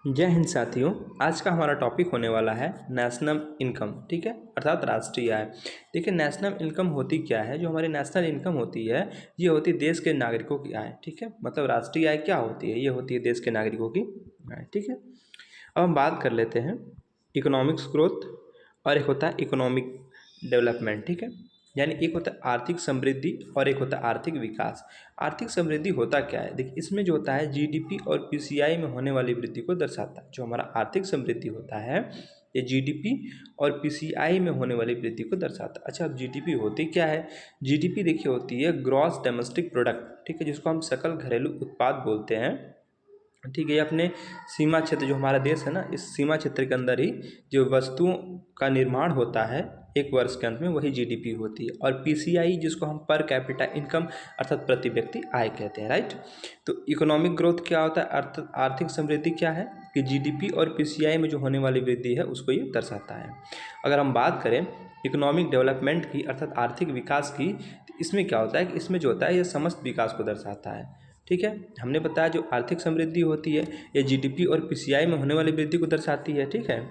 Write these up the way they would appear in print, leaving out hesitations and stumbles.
जय हिंद साथियों। आज का हमारा टॉपिक होने वाला है नेशनल इनकम, ठीक है, अर्थात राष्ट्रीय आय। देखिए, नेशनल इनकम होती क्या है। जो हमारी नेशनल इनकम होती है ये होती है देश के नागरिकों की आय, ठीक है। मतलब राष्ट्रीय आय क्या होती है, ये होती है देश के नागरिकों की आय, ठीक है। अब हम बात कर लेते हैं इकोनॉमिक्स ग्रोथ और एक होता है इकोनॉमिक डेवलपमेंट, ठीक है। यानी एक होता है आर्थिक समृद्धि और एक होता है आर्थिक विकास। आर्थिक समृद्धि होता क्या है, देखिए इसमें जो होता है जीडीपी और पीसीआई में होने वाली वृद्धि को दर्शाता है। जो हमारा आर्थिक समृद्धि होता है ये जीडीपी और पीसीआई में होने वाली वृद्धि को दर्शाता है। अच्छा, अब जीडीपी होती क्या है। जीडीपी देखिए होती है ग्रॉस डोमेस्टिक प्रोडक्ट, ठीक है, जिसको हम सकल घरेलू उत्पाद बोलते हैं, ठीक है। ये अपने सीमा क्षेत्र, जो हमारा देश है ना, इस सीमा क्षेत्र के अंदर ही जो वस्तुओं का निर्माण होता है एक वर्ष के अंत में, वही जीडीपी होती है। और पीसीआई जिसको हम पर कैपिटा इनकम अर्थात प्रति व्यक्ति आय कहते हैं, राइट। तो इकोनॉमिक ग्रोथ क्या होता है, आर्थिक समृद्धि क्या है कि जीडीपी और पीसीआई में जो होने वाली वृद्धि है उसको ये दर्शाता है। अगर हम बात करें इकोनॉमिक डेवलपमेंट की अर्थात आर्थिक विकास की, तो इसमें क्या होता है कि इसमें जो होता है ये समस्त विकास को दर्शाता है, ठीक है। हमने बताया जो आर्थिक समृद्धि होती है ये जीडीपी और पीसीआई में होने वाली वृद्धि को दर्शाती है, ठीक है।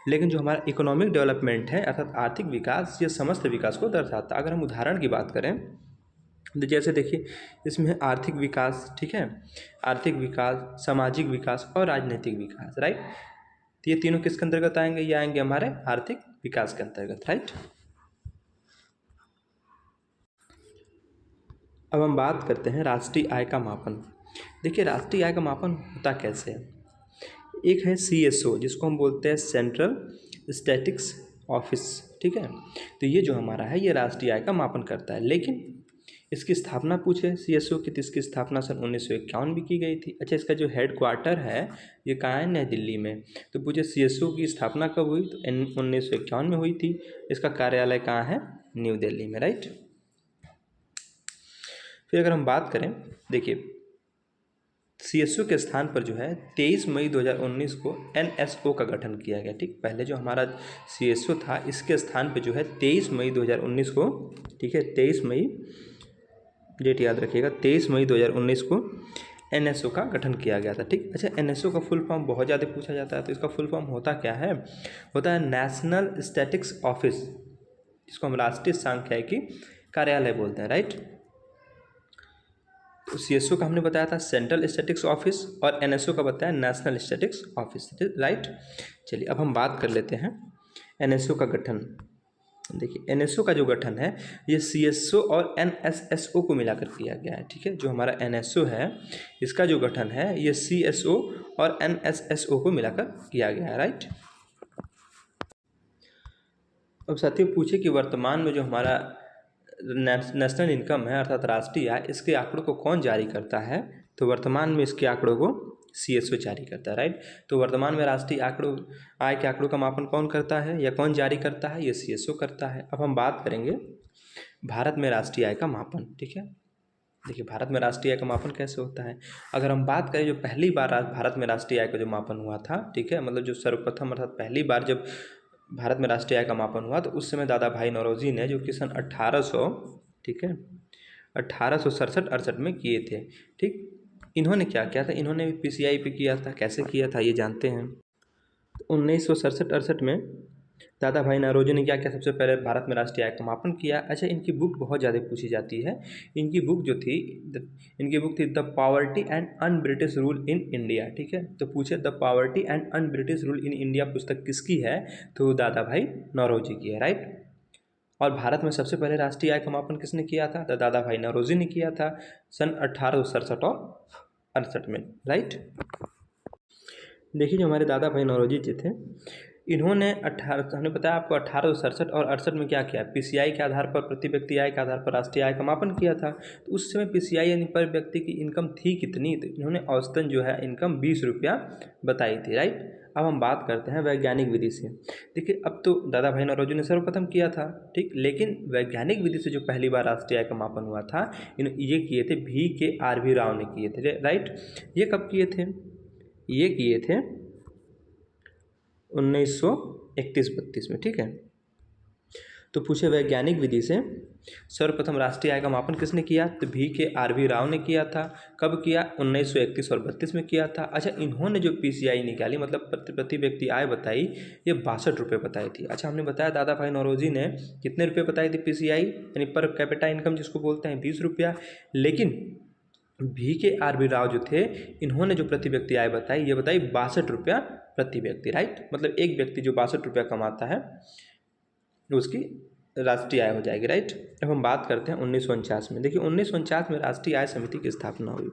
लेकिन जो हमारा इकोनॉमिक डेवलपमेंट है अर्थात आर्थिक विकास, ये समस्त विकास को दर्शाता है। अगर हम उदाहरण की बात करें तो जैसे देखिए इसमें है आर्थिक विकास, ठीक है, आर्थिक विकास, सामाजिक विकास और राजनीतिक विकास, राइट। तो ये तीनों किसके अंतर्गत आएंगे, ये आएंगे हमारे आर्थिक विकास के अंतर्गत, राइट। अब हम बात करते हैं राष्ट्रीय आय का मापन। देखिए राष्ट्रीय आय का मापन होता कैसे है। एक है सीएसओ जिसको हम बोलते हैं सेंट्रल स्टैटिस्टिक्स ऑफिस, ठीक है। तो ये जो हमारा है ये राष्ट्रीय आय का मापन करता है। लेकिन इसकी स्थापना पूछे सीएसओ की, तो इसकी स्थापना सन 1951 में की गई थी। अच्छा, इसका जो हेड क्वार्टर है ये कहाँ है, नई दिल्ली में। तो पूछे सीएसओ की स्थापना कब हुई, तो 1951 में हुई थी। इसका कार्यालय कहाँ है, न्यू दिल्ली में, राइट। फिर अगर हम बात करें, देखिए सीएसओ के स्थान पर जो है 23 मई 2019 को एनएसओ का गठन किया गया, ठीक। पहले जो हमारा सीएसओ था इसके स्थान पर जो है 23 मई 2019 को, ठीक है, 23 मई, डेट याद रखिएगा, 23 मई 2019 को एनएसओ का गठन किया गया था, ठीक। अच्छा, एनएसओ का फुल फॉर्म बहुत ज़्यादा पूछा जाता है, तो इसका फुल फॉर्म होता क्या है, होता है नेशनल स्टैटिस्टिक्स ऑफिस, जिसको हम राष्ट्रीय सांख्यिकी कार्यालय बोलते हैं, राइट। तो सीएसओ का हमने बताया था सेंट्रल स्टैटिस्टिक्स ऑफिस और एनएसओ का बताया नेशनल स्टैटिस्टिक्स ऑफिस, राइट। चलिए अब हम बात कर लेते हैं एनएसओ का गठन। देखिए एनएसओ का जो गठन है ये सीएसओ और एनएसएसओ को मिलाकर किया गया है, ठीक है। जो हमारा एनएसओ है इसका जो गठन है ये सीएसओ और एनएसएसओ को मिलाकर किया गया है, राइट। अब साथियों पूछे कि वर्तमान में जो हमारा नेशनल इनकम है अर्थात राष्ट्रीय आय, इसके आंकड़ों को कौन जारी करता है, तो वर्तमान में इसके आंकड़ों को सीएसओ जारी करता है, राइट। तो वर्तमान में राष्ट्रीय आय के आंकड़ों का मापन कौन करता है या कौन जारी करता है, ये सीएसओ करता है। अब हम बात करेंगे भारत में राष्ट्रीय आय का मापन, ठीक है। देखिए भारत में राष्ट्रीय आय का मापन कैसे होता है। अगर हम बात करें जो पहली बार भारत में राष्ट्रीय आय का जो मापन हुआ था, ठीक है, मतलब जो सर्वप्रथम अर्थात पहली बार जब भारत में राष्ट्रीय आय का मापन हुआ तो उस समय दादा भाई नौरोजी ने, जो कि सन 1800, ठीक है, 1867-68 में किए थे, ठीक। इन्होंने क्या किया था, इन्होंने भी पीसीआई पे किया था। कैसे किया था ये जानते हैं। 1967-68 में दादा भाई नौरोजी ने क्या किया, सबसे पहले भारत में राष्ट्रीय आय का मापन किया। अच्छा, इनकी बुक बहुत ज़्यादा पूछी जाती है। इनकी बुक जो थी, इनकी बुक थी the poverty and un British rule in India, ठीक है। तो पूछे the poverty and un British rule in India पुस्तक किसकी है, तो दादा भाई नौरोजी की है, राइट। और भारत में सबसे पहले राष्ट्रीय आय का मापन किसने किया था, तो दादा भाई नौरोजी ने किया था सन 1867 और 68 में, राइट। देखिए जो हमारे दादा भाई नौरोजी जी थे, इन्होंने हमने बताया आपको 1867 और 68 में क्या किया, पीसीआई के आधार पर, प्रति व्यक्ति आय के आधार पर राष्ट्रीय आय का मापन किया था। तो उस समय पीसीआई यानी पर व्यक्ति की इनकम थी कितनी, तो इन्होंने औसतन जो है इनकम 20 रुपया बताई थी, राइट। अब हम बात करते हैं वैज्ञानिक विधि से। देखिए अब तो दादा भाई नौरोजी ने सर्वप्रथम किया था, ठीक, लेकिन वैज्ञानिक विधि से जो पहली बार राष्ट्रीय आय का मापन हुआ था ये किए थे VKRV राव ने किए थे, राइट। ये कब किए थे, ये किए थे 1931-32 में, ठीक है। तो पूछे वैज्ञानिक विधि से सर्वप्रथम राष्ट्रीय आय का मापन किसने किया? तो VK राव ने किया था। कब किया? 1931 और 32 में किया था। अच्छा, इन्होंने जो PCI निकाली, मतलब प्रति व्यक्ति आय बताई, ये 62 रुपये बताई थी। अच्छा, हमने बताया दादा भाई नौरोजी ने कितने रुपये बताई थी PCI, यानी पर कैपिटा इनकम जिसको बोलते हैं, 20 रुपया। लेकिन VK राव जो थे, इन्होंने जो प्रति व्यक्ति आय बताई, ये बताई 62 रुपया प्रति व्यक्ति, राइट। मतलब एक व्यक्ति जो 62 रुपया कमाता है उसकी राष्ट्रीय आय हो जाएगी, राइट। अब हम बात करते हैं 1949 में। देखिए 1949 में राष्ट्रीय आय समिति की स्थापना हुई।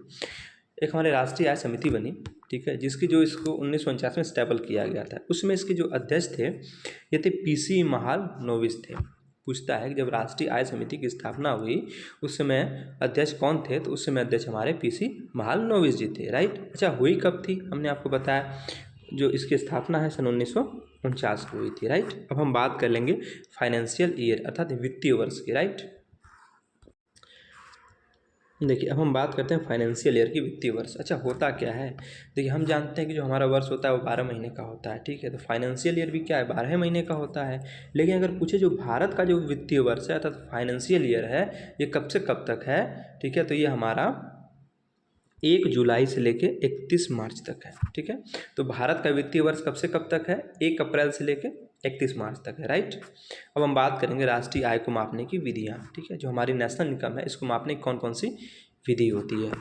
एक हमारे राष्ट्रीय आय समिति बनी, ठीक है, जिसकी जो इसको 1949 में स्टैबल किया गया था। उसमें इसके जो अध्यक्ष थे ये थे PC महालनोबिस थे। पूछता है कि जब राष्ट्रीय आय समिति की स्थापना हुई उस समय अध्यक्ष कौन थे? तो उस समय अध्यक्ष हमारे PC महालनोबिस जी थे, राइट। अच्छा, हुई कब थी? हमने आपको बताया जो इसकी स्थापना है सन 1949 को हुई थी, राइट। अब हम बात कर लेंगे फाइनेंशियल ईयर अर्थात वित्तीय वर्ष की, राइट। देखिए अब हम बात करते हैं फाइनेंशियल ईयर की, वित्तीय वर्ष। अच्छा, होता क्या है? देखिए हम जानते हैं कि जो हमारा वर्ष होता है वो 12 महीने का होता है, ठीक है। तो फाइनेंशियल ईयर भी क्या है? 12 महीने का होता है। लेकिन अगर पूछे जो भारत का जो वित्तीय वर्ष है अर्थात फाइनेंशियल ईयर है, ये कब से कब तक है? ठीक है, तो ये हमारा 1 जुलाई से लेके 31 मार्च तक है, ठीक है। तो भारत का वित्तीय वर्ष कब से कब तक है? 1 अप्रैल से लेके 31 मार्च तक है, राइट। अब हम बात करेंगे राष्ट्रीय आय को मापने की विधियाँ, ठीक है। जो हमारी नेशनल इनकम है इसको मापने की कौन कौन सी विधि होती है?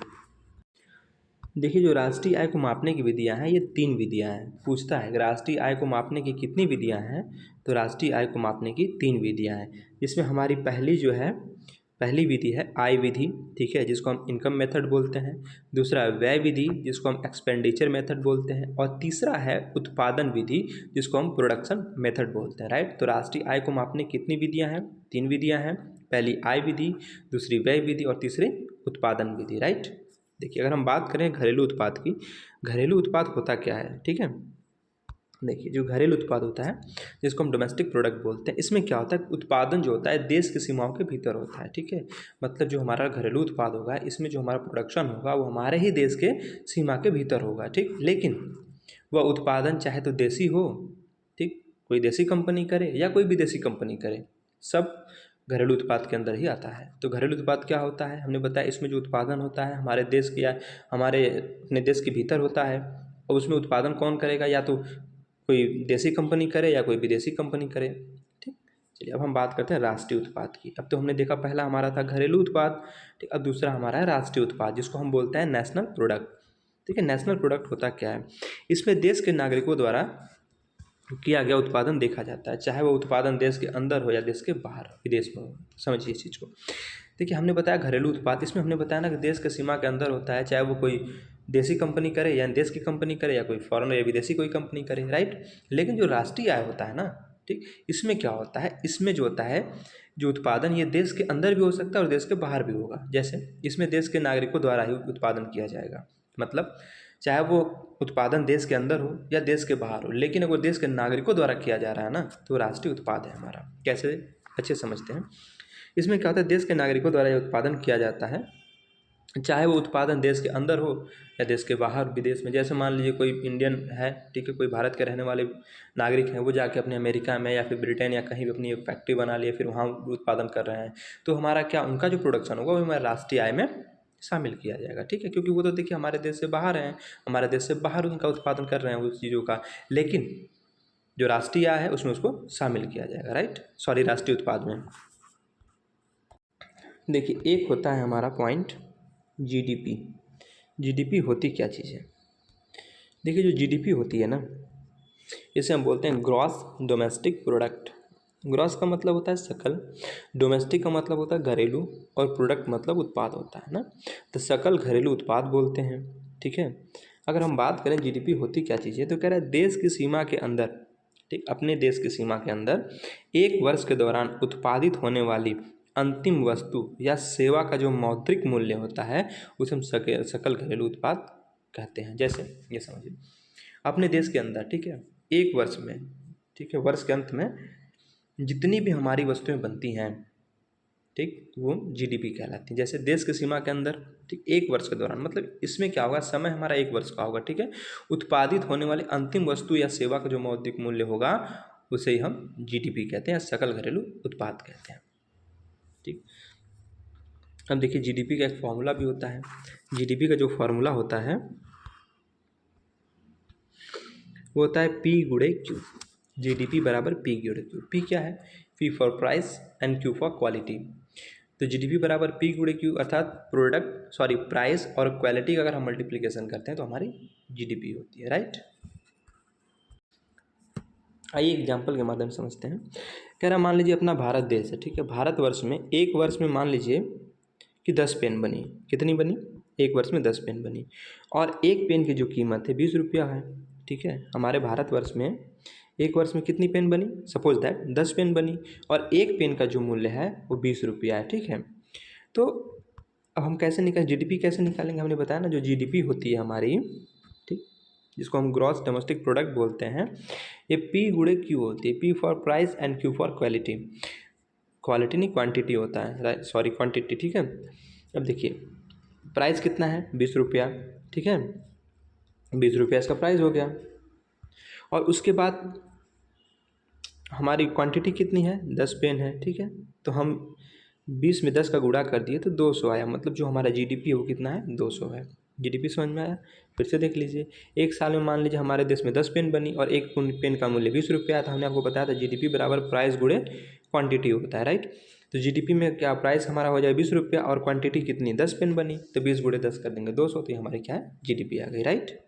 देखिए जो राष्ट्रीय आय को मापने की विधियाँ हैं ये 3 विधियाँ हैं। पूछता है कि राष्ट्रीय आय को मापने की कितनी विधियाँ हैं? तो राष्ट्रीय आय को मापने की 3 विधियाँ हैं। जिसमें हमारी पहली विधि है आय विधि, ठीक है, जिसको हम इनकम मेथड बोलते हैं। दूसरा व्यय विधि, जिसको हम एक्सपेंडिचर मेथड बोलते हैं। और तीसरा है उत्पादन विधि, जिसको हम प्रोडक्शन मेथड बोलते हैं, राइट। तो राष्ट्रीय आय को मापने की कितनी विधियाँ हैं? 3 विधियाँ हैं। पहली आय विधि, दूसरी व्यय विधि और तीसरी उत्पादन विधि, राइट। देखिए अगर हम बात करें घरेलू उत्पाद की, घरेलू उत्पाद होता क्या है, ठीक है। देखिए जो घरेलू उत्पाद होता है जिसको हम डोमेस्टिक प्रोडक्ट बोलते हैं, इसमें क्या होता है? उत्पादन जो होता है देश की सीमाओं के भीतर होता है, ठीक है। मतलब जो हमारा घरेलू उत्पाद होगा इसमें जो हमारा प्रोडक्शन होगा वो हमारे ही देश के सीमा के भीतर होगा, ठीक। लेकिन वह उत्पादन चाहे तो देसी हो, ठीक, कोई देसी कंपनी करे या कोई विदेशी कंपनी करे, सब घरेलू उत्पाद के अंदर ही आता है। तो घरेलू उत्पाद क्या होता है? हमने बताया इसमें जो उत्पादन होता है हमारे देश के या हमारे अपने देश के भीतर होता है। और उसमें उत्पादन कौन करेगा? या तो कोई देसी कंपनी करे या कोई विदेशी कंपनी करे, ठीक। चलिए अब हम बात करते हैं राष्ट्रीय उत्पाद की। अब तो हमने देखा पहला हमारा था घरेलू उत्पाद, ठीक। अब दूसरा हमारा है राष्ट्रीय उत्पाद, जिसको हम बोलते हैं नेशनल प्रोडक्ट, ठीक है। नेशनल प्रोडक्ट होता क्या है? इसमें देश के नागरिकों द्वारा किया गया उत्पादन देखा जाता है, चाहे वो उत्पादन देश के अंदर हो या देश के बाहर, विदेश में हो। समझिए इस चीज़ को। देखिए हमने बताया घरेलू उत्पाद, इसमें हमने बताया ना कि देश के सीमा के अंदर होता है, चाहे वो कोई देसी कंपनी करे या देश की कंपनी करे या कोई फॉरेन या विदेशी कोई कंपनी करे, राइट। लेकिन जो राष्ट्रीय आय होता है ना, ठीक, इसमें क्या होता है? इसमें जो होता है जो उत्पादन ये देश के अंदर भी हो सकता है और देश के बाहर भी होगा। जैसे इसमें देश के नागरिकों द्वारा ही उत्पादन किया जाएगा, मतलब चाहे वो उत्पादन देश के अंदर हो या देश के बाहर हो, लेकिन अगर देश के नागरिकों द्वारा किया जा रहा है ना तो राष्ट्रीय उत्पाद है हमारा। कैसे? अच्छे समझते हैं। इसमें क्या होता है? देश के नागरिकों द्वारा ये उत्पादन किया जाता है, चाहे वो उत्पादन देश के अंदर हो या देश के बाहर विदेश में। जैसे मान लीजिए कोई इंडियन है, ठीक है, कोई भारत के रहने वाले नागरिक हैं, वो जाके अपने अमेरिका में या फिर ब्रिटेन या कहीं भी अपनी एक फैक्ट्री बना लिए, फिर वहाँ उत्पादन कर रहे हैं, तो हमारा क्या उनका जो प्रोडक्शन होगा वो हमारे राष्ट्रीय आय में शामिल किया जाएगा, ठीक है। क्योंकि वो तो देखिए हमारे देश से बाहर हैं, हमारे देश से बाहर उनका उत्पादन कर रहे हैं उस चीज़ों का, लेकिन जो राष्ट्रीय आय है उसमें उसको शामिल किया जाएगा, राइट, सॉरी राष्ट्रीय उत्पाद में। देखिए एक होता है हमारा पॉइंट जीडीपी। जीडीपी होती क्या चीज़ है? देखिए जो जीडीपी होती है ना, इसे हम बोलते हैं ग्रॉस डोमेस्टिक प्रोडक्ट। ग्रॉस का मतलब होता है सकल, डोमेस्टिक का मतलब होता है घरेलू, और प्रोडक्ट मतलब उत्पाद होता है ना, तो सकल घरेलू उत्पाद बोलते हैं, ठीक है। अगर हम बात करें जीडीपी होती क्या चीज़ है, तो कह रहा है देश की सीमा के अंदर, ठीक, अपने देश की सीमा के अंदर एक वर्ष के दौरान उत्पादित होने वाली अंतिम वस्तु या सेवा का जो मौद्रिक मूल्य होता है उसे हम सकल घरेलू उत्पाद कहते हैं। जैसे ये समझिए अपने देश के अंदर, ठीक है, एक वर्ष में, ठीक है, वर्ष के अंत में जितनी भी हमारी वस्तुएं बनती हैं, ठीक, वो जीडीपी कहलाती है। जैसे देश की सीमा के अंदर, ठीक, एक वर्ष के दौरान, मतलब इसमें क्या होगा, समय हमारा एक वर्ष का होगा, ठीक है, उत्पादित होने वाली अंतिम वस्तु या सेवा का जो मौद्रिक मूल्य होगा उसे ही हम जीडीपी कहते हैं, सकल घरेलू उत्पाद कहते हैं। ठीक, अब देखिए जीडीपी का एक फॉर्मूला भी होता है। जीडीपी का जो फॉर्मूला होता है वो होता है पी गुणे क्यू। जीडीपी बराबर पी गुणे क्यू। पी क्या है? P for price and Q for quality. तो जीडीपी बराबर पी गुणे क्यू, अर्थात प्राइस और क्वालिटी का अगर हम मल्टीप्लिकेशन करते हैं तो हमारी जीडीपी होती है, राइट। आइए एग्जाम्पल के माध्यम से समझते हैं। कह रहा मान लीजिए अपना भारत देश है, ठीक है। भारतवर्ष में एक वर्ष में मान लीजिए कि 10 पेन बनी। कितनी बनी? एक वर्ष में 10 पेन बनी, और एक पेन की जो कीमत है 20 रुपया है, ठीक है। हमारे भारतवर्ष में एक वर्ष में कितनी पेन बनी? सपोज दैट 10 पेन बनी, और एक पेन का जो मूल्य है वो 20 रुपया है, ठीक है। तो अब हम कैसे जीडीपी कैसे निकालेंगे? हमने बताया ना, जो जीडीपी होती है हमारी, ठीक, जिसको हम ग्रॉस डोमेस्टिक प्रोडक्ट बोलते हैं, ये पी गुणे क्यू होती है। P for price and Q for quality. Quality नहीं, क्वांटिटी होता है, क्वांटिटी, ठीक है। अब देखिए प्राइस कितना है? 20 रुपया, ठीक है। 20 रुपया इसका प्राइस हो गया, और उसके बाद हमारी क्वांटिटी कितनी है? 10 पेन है, ठीक है। तो हम 20 में 10 का गुणा कर दिए तो 200 आया, मतलब जो हमारा जीडीपी है वो कितना है? 200 है। जीडीपी समझ में आया? फिर से देख लीजिए, एक साल में मान लीजिए हमारे देश में 10 पेन बनी और एक पेन का मूल्य 20 रुपया था। हमने आपको बताया था जीडीपी बराबर प्राइस गुणे क्वांटिटी होता है, राइट। तो जीडीपी में क्या प्राइस हमारा हो जाए 20 रुपया, और क्वांटिटी कितनी? 10 पेन बनी, तो 20 गुणे 10 कर देंगे 200, तो ये हमारी क्या है? जीडीपी आ गई, राइट।